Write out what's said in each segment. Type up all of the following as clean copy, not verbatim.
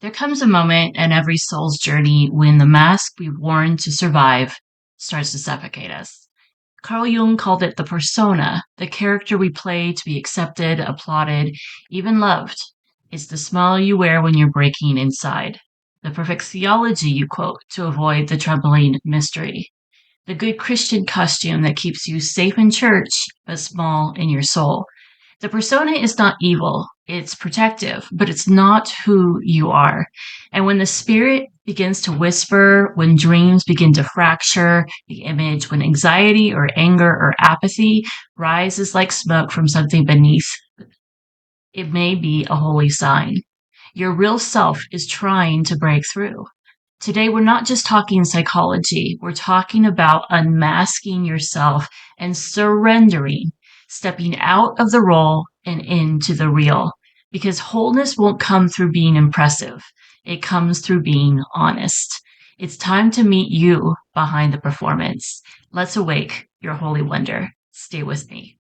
There comes a moment in every soul's journey when the mask we've worn to survive starts to suffocate us. Carl Jung called it the persona, the character we play to be accepted, applauded, even loved. It's the smile you wear when you're breaking inside, the perfect theology you quote to avoid the troubling mystery, the good Christian costume that keeps you safe in church but small in your soul. The persona is not evil, it's protective, but it's not who you are. And when the spirit begins to whisper, when dreams begin to fracture the image, when anxiety or anger or apathy rises like smoke from something beneath, it may be a holy sign. Your real self is trying to break through. Today, we're not just talking psychology, we're talking about unmasking yourself and surrendering, stepping out of the role and into the real. Because wholeness won't come through being impressive, it comes through being honest. It's time to meet you behind the performance. Let's awake your holy wonder. Stay with me.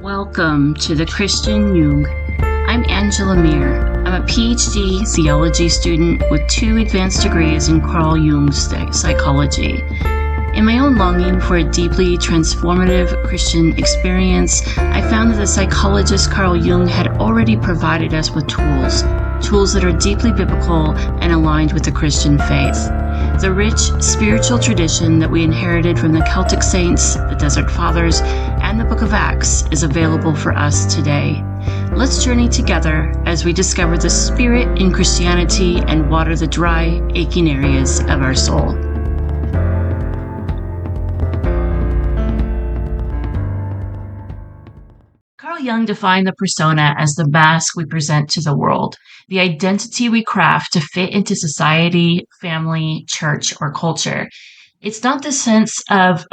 Welcome to the Christian Jung. I'm Angela Meer. I'm a PhD theology student with 2 advanced degrees in Carl Jung's psychology. In my own longing for a deeply transformative Christian experience, I found that the psychologist Carl Jung had already provided us with tools that are deeply biblical and aligned with the Christian faith. The rich spiritual tradition that we inherited from the Celtic saints, the Desert Fathers, and the Book of Acts is available for us today. Let's journey together as we discover the spirit in Christianity and water the dry, aching areas of our soul. Carl Jung defined the persona as the mask we present to the world, the identity we craft to fit into society, family, church, or culture. It's not the sense of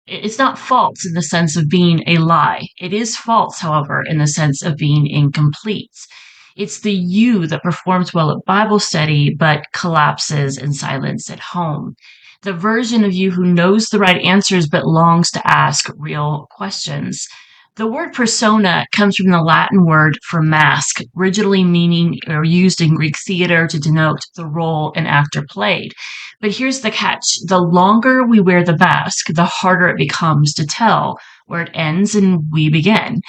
it's not false in the sense of being a lie. It is false, however, in the sense of being incomplete. It's the you that performs well at Bible study but collapses in silence at home. The version of you who knows the right answers but longs to ask real questions. The word persona comes from the Latin word for mask, originally meaning or used in Greek theater to denote the role an actor played. But here's the catch. The longer we wear the mask, the harder it becomes to tell where it ends and we begin.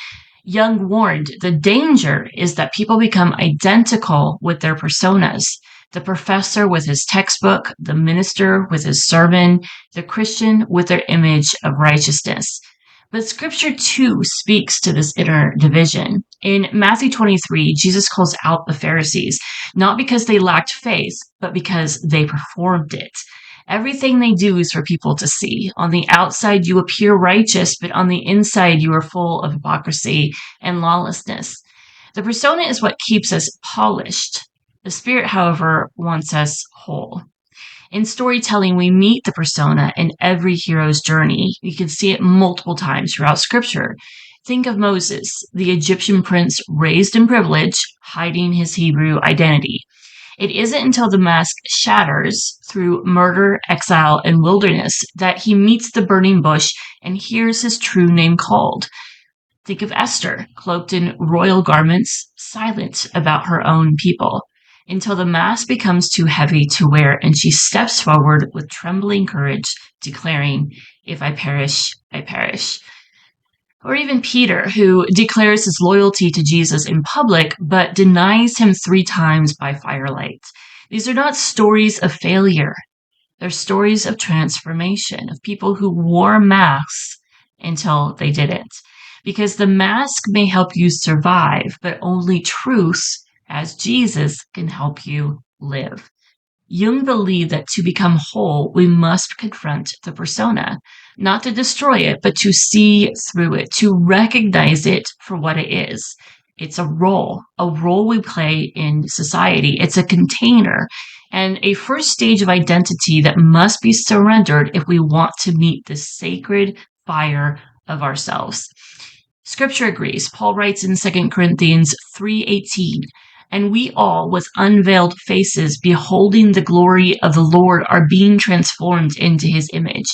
Jung warned the danger is that people become identical with their personas. The professor with his textbook, the minister with his sermon, the Christian with their image of righteousness. But scripture too speaks to this inner division. In Matthew 23, Jesus calls out the Pharisees, not because they lacked faith, but because they performed it. Everything they do is for people to see. On the outside, you appear righteous, but on the inside, you are full of hypocrisy and lawlessness. The persona is what keeps us polished. The Spirit, however, wants us whole. In storytelling, we meet the persona in every hero's journey. You can see it multiple times throughout Scripture. Think of Moses, the Egyptian prince raised in privilege, hiding his Hebrew identity. It isn't until the mask shatters through murder, exile, and wilderness that he meets the burning bush and hears his true name called. Think of Esther, cloaked in royal garments, silent about her own people, until the mask becomes too heavy to wear and she steps forward with trembling courage, declaring, "If I perish, I perish." Or even Peter, who declares his loyalty to Jesus in public, but denies him 3 times by firelight. These are not stories of failure. They're stories of transformation, of people who wore masks until they didn't. Because the mask may help you survive, but only truth as Jesus can help you live. Jung believed that to become whole, we must confront the persona, not to destroy it, but to see through it, to recognize it for what it is. It's a role we play in society. It's a container and a first stage of identity that must be surrendered if we want to meet the sacred fire of ourselves. Scripture agrees. Paul writes in 2 Corinthians 3:18, "And we all, with unveiled faces, beholding the glory of the Lord, are being transformed into his image."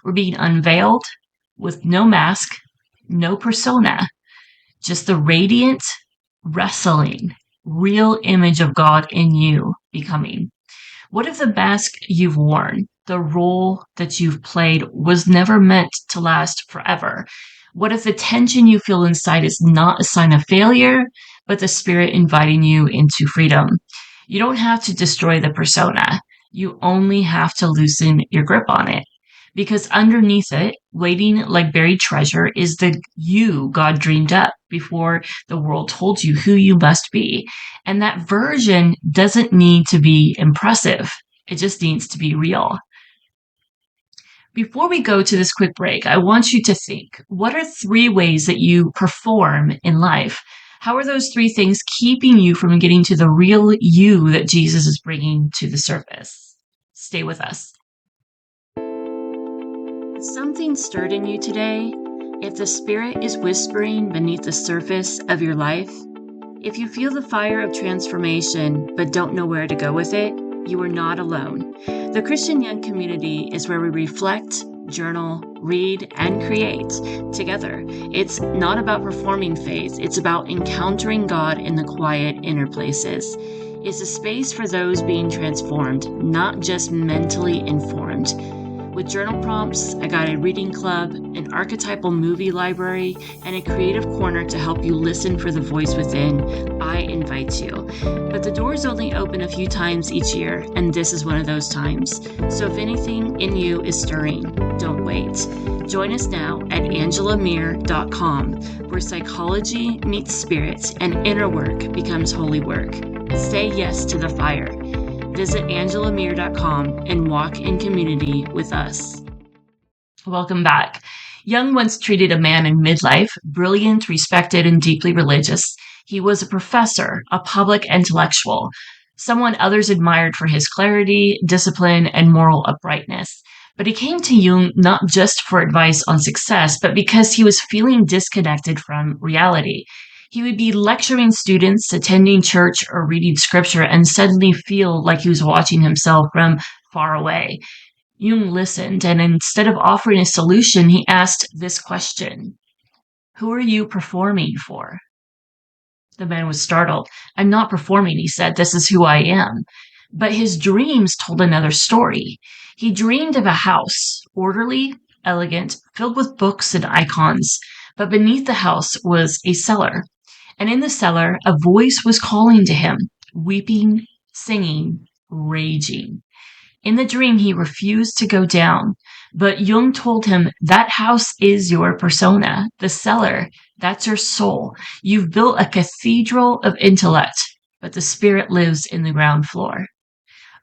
We're being unveiled with no mask, no persona, just the radiant, wrestling real image of God in you becoming? What if the mask you've worn, the role that you've played, was never meant to last forever? What if the tension you feel inside is not a sign of failure, but the spirit inviting you into freedom? You don't have to destroy the persona. You only have to loosen your grip on it. Because underneath it, waiting like buried treasure, is the you God dreamed up before the world told you who you must be. And that version doesn't need to be impressive. It just needs to be real. Before we go to this quick break, I want you to think, what are 3 ways that you perform in life? How are those 3 things keeping you from getting to the real you that Jesus is bringing to the surface? Stay with us. If something stirred in you today, if the Spirit is whispering beneath the surface of your life, if you feel the fire of transformation but don't know where to go with it, you are not alone. The Christian Jung community is where we reflect, journal, read, and create together. It's not about performing faith, it's about encountering God in the quiet inner places. It's a space for those being transformed, not just mentally informed. With journal prompts, a guided reading club, an archetypal movie library, and a creative corner to help you listen for the voice within, I invite you. But the doors only open a few times each year, and this is one of those times. So if anything in you is stirring, don't wait. Join us now at angelameer.com, where psychology meets spirit and inner work becomes holy work. Say yes to the fire. Visit angelameer.com and walk in community with us. Welcome back. Jung once treated a man in midlife, brilliant, respected, and deeply religious. He was a professor, a public intellectual, someone others admired for his clarity, discipline, and moral uprightness. But he came to Jung not just for advice on success, but because he was feeling disconnected from reality. He would be lecturing students, attending church, or reading scripture, and suddenly feel like he was watching himself from far away. Jung listened, and instead of offering a solution, he asked this question: who are you performing for? The man was startled. I'm not performing, he said. This is who I am. But his dreams told another story. He dreamed of a house, orderly, elegant, filled with books and icons. But beneath the house was a cellar. And in the cellar, a voice was calling to him, weeping, singing, raging. In the dream, he refused to go down, but Jung told him, that house is your persona, the cellar, that's your soul. You've built a cathedral of intellect, but the spirit lives in the ground floor.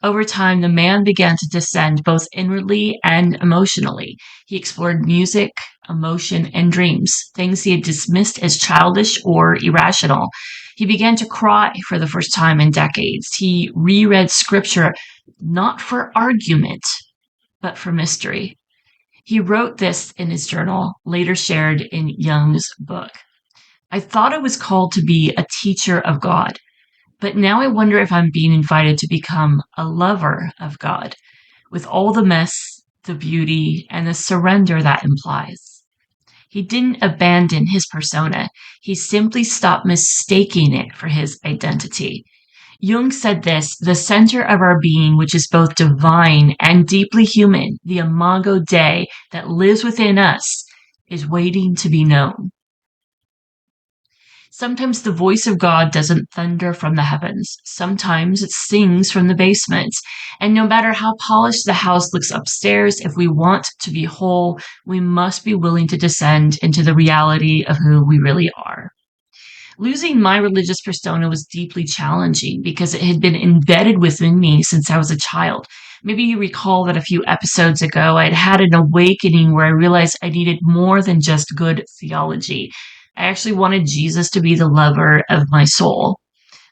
Over time, the man began to descend both inwardly and emotionally. He explored music, emotion, and dreams, things he had dismissed as childish or irrational. He began to cry for the first time in decades. He reread scripture not for argument, but for mystery. He wrote this in his journal, later shared in Jung's book. I thought I was called to be a teacher of God. But now I wonder if I'm being invited to become a lover of God, with all the mess, the beauty, and the surrender that implies. He didn't abandon his persona. He simply stopped mistaking it for his identity. Jung said this: the center of our being, which is both divine and deeply human, the imago Dei that lives within us, is waiting to be known. Sometimes the voice of God doesn't thunder from the heavens. Sometimes it sings from the basement. And no matter how polished the house looks upstairs, if we want to be whole, we must be willing to descend into the reality of who we really are. Losing my religious persona was deeply challenging because it had been embedded within me since I was a child. Maybe you recall that a few episodes ago, I had had an awakening where I realized I needed more than just good theology. I actually wanted Jesus to be the lover of my soul.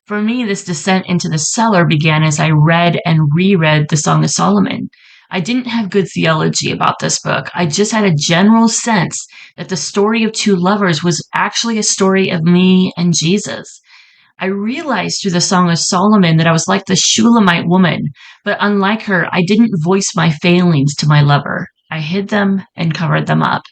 For me, this descent into the cellar began as I read and reread the Song of Solomon. I didn't have good theology about this book. I just had a general sense that the story of two lovers was actually a story of me and Jesus. I realized through the Song of Solomon that I was like the Shulamite woman, but unlike her, I didn't voice my failings to my lover. I hid them and covered them up.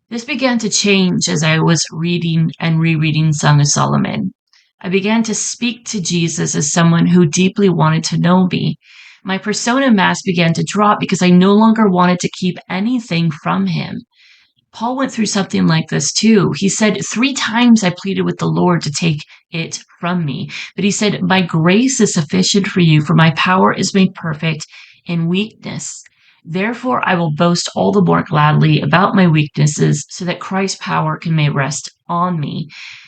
This began to change as I was reading and rereading Song of Solomon. I began to speak to Jesus as someone who deeply wanted to know me. My persona mask began to drop because I no longer wanted to keep anything from him. Paul went through something like this too. He said, 3 times I pleaded with the Lord to take it from me. But he said, my grace is sufficient for you, for my power is made perfect in weakness. Therefore, I will boast all the more gladly about my weaknesses, so that Christ's power can may rest on me.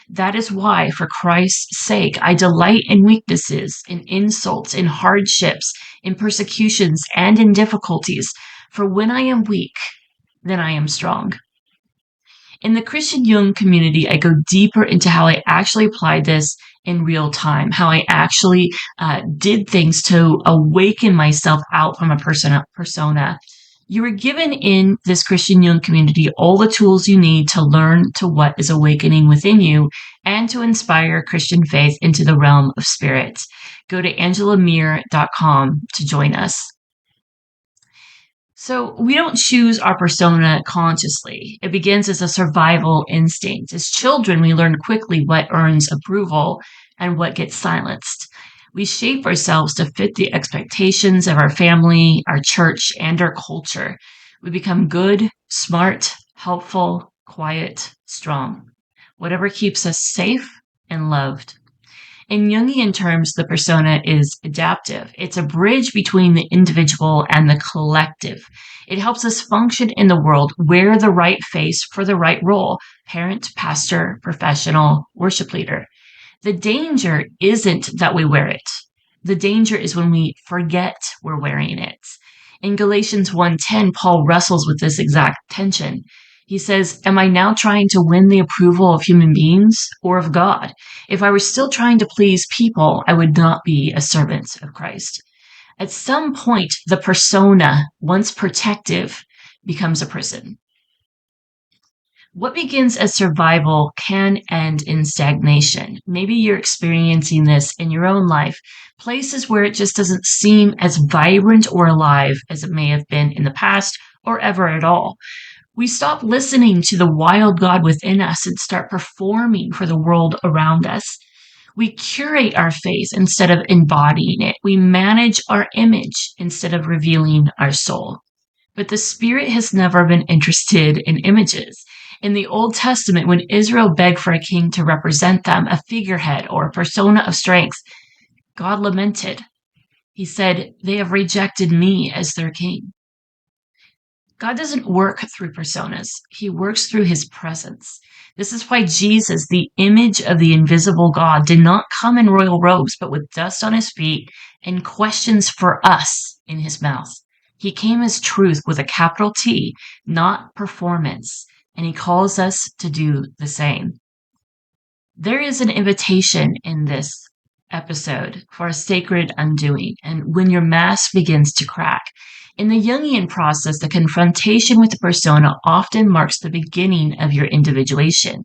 That is why, for Christ's sake, I delight in weaknesses, in insults, in hardships, in persecutions, and in difficulties. For when I am weak, then I am strong. In the Christian Jung community, I go deeper into how I actually applied this in real time, how I actually did things to awaken myself out from a persona. You are given in this Christian Jung community all the tools you need to learn to what is awakening within you and to inspire Christian faith into the realm of spirit. Go to angelameer.com to join us. So we don't choose our persona consciously. It begins as a survival instinct. As children, we learn quickly what earns approval and what gets silenced. We shape ourselves to fit the expectations of our family, our church, and our culture. We become good, smart, helpful, quiet, strong. Whatever keeps us safe and loved. In Jungian terms, the persona is adaptive. It's a bridge between the individual and the collective. It helps us function in the world, wear the right face for the right role: parent, pastor, professional, worship leader. The danger isn't that we wear it. The danger is when we forget we're wearing it. In Galatians 1:10, Paul wrestles with this exact tension. He says, am I now trying to win the approval of human beings or of God? If I were still trying to please people, I would not be a servant of Christ. At some point, the persona, once protective, becomes a prison. What begins as survival can end in stagnation. Maybe you're experiencing this in your own life, places where it just doesn't seem as vibrant or alive as it may have been in the past or ever at all. We stop listening to the wild God within us and start performing for the world around us. We curate our faith instead of embodying it. We manage our image instead of revealing our soul. But the Spirit has never been interested in images. In the Old Testament, when Israel begged for a king to represent them, a figurehead or a persona of strength, God lamented. He said, they have rejected me as their king. God doesn't work through personas. He works through his presence. This is why Jesus, the image of the invisible God, did not come in royal robes, but with dust on his feet and questions for us in his mouth. He came as truth with a capital T, not performance, and he calls us to do the same. There is an invitation in this episode for a sacred undoing, and when your mask begins to crack. In the Jungian process, the confrontation with the persona often marks the beginning of your individuation,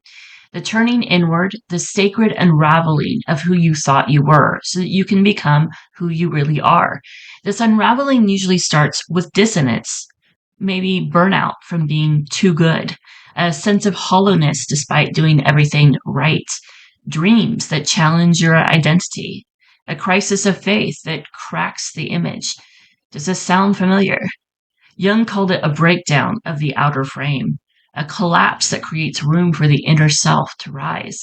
the turning inward, the sacred unraveling of who you thought you were, so that you can become who you really are. This unraveling usually starts with dissonance, maybe burnout from being too good, a sense of hollowness despite doing everything right, dreams that challenge your identity, a crisis of faith that cracks the image. Does this sound familiar? Jung called it a breakdown of the outer frame, a collapse that creates room for the inner self to rise.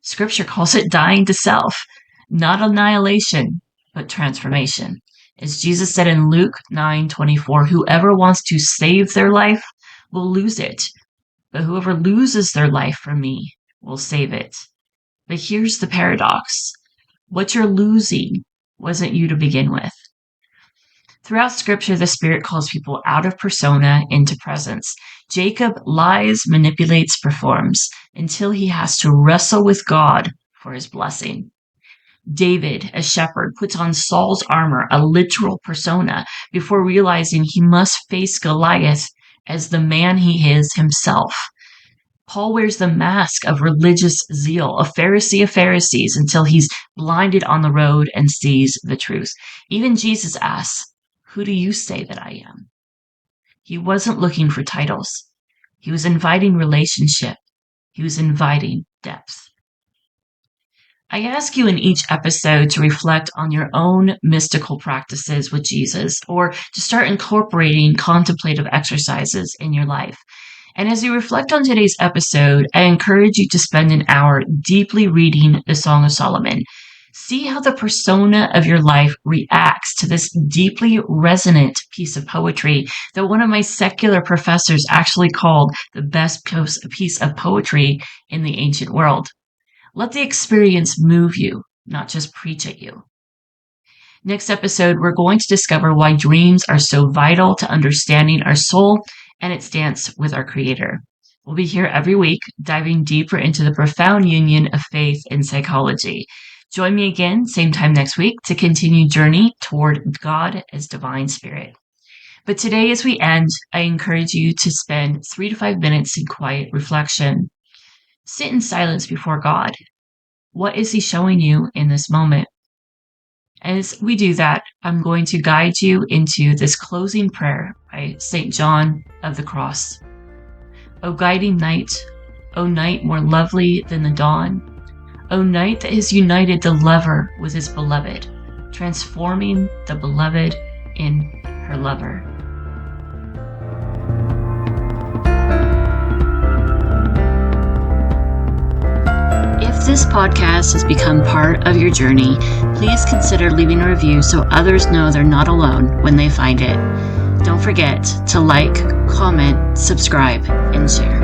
Scripture calls it dying to self, not annihilation, but transformation. As Jesus said in Luke 9:24, whoever wants to save their life will lose it, but whoever loses their life for me will save it. But here's the paradox. What you're losing wasn't you to begin with. Throughout scripture, the Spirit calls people out of persona into presence. Jacob lies, manipulates, performs until he has to wrestle with God for his blessing. David, a shepherd, puts on Saul's armor, a literal persona, before realizing he must face Goliath as the man he is himself. Paul wears the mask of religious zeal, a Pharisee of Pharisees, until he's blinded on the road and sees the truth. Even Jesus asks, who do you say that I am? He wasn't looking for titles. He was inviting relationship. He was inviting depth. I ask you in each episode to reflect on your own mystical practices with Jesus, or to start incorporating contemplative exercises in your life. And as you reflect on today's episode, I encourage you to spend an hour deeply reading the Song of Solomon. See how the persona of your life reacts to this deeply resonant piece of poetry that one of my secular professors actually called the best piece of poetry in the ancient world. Let the experience move you, not just preach at you. Next episode, we're going to discover why dreams are so vital to understanding our soul and its dance with our Creator. We'll be here every week, diving deeper into the profound union of faith and psychology. Join me again, same time next week, to continue journey toward God as divine spirit. But today, as we end, I encourage you to spend 3 to 5 minutes in quiet reflection. Sit in silence before God. What is He showing you in this moment? As we do that, I'm going to guide you into this closing prayer by St. John of the Cross. O guiding night, O night more lovely than the dawn, O night that has united the lover with his beloved, transforming the beloved in her lover. If this podcast has become part of your journey, please consider leaving a review so others know they're not alone when they find it. Don't forget to like, comment, subscribe, and share.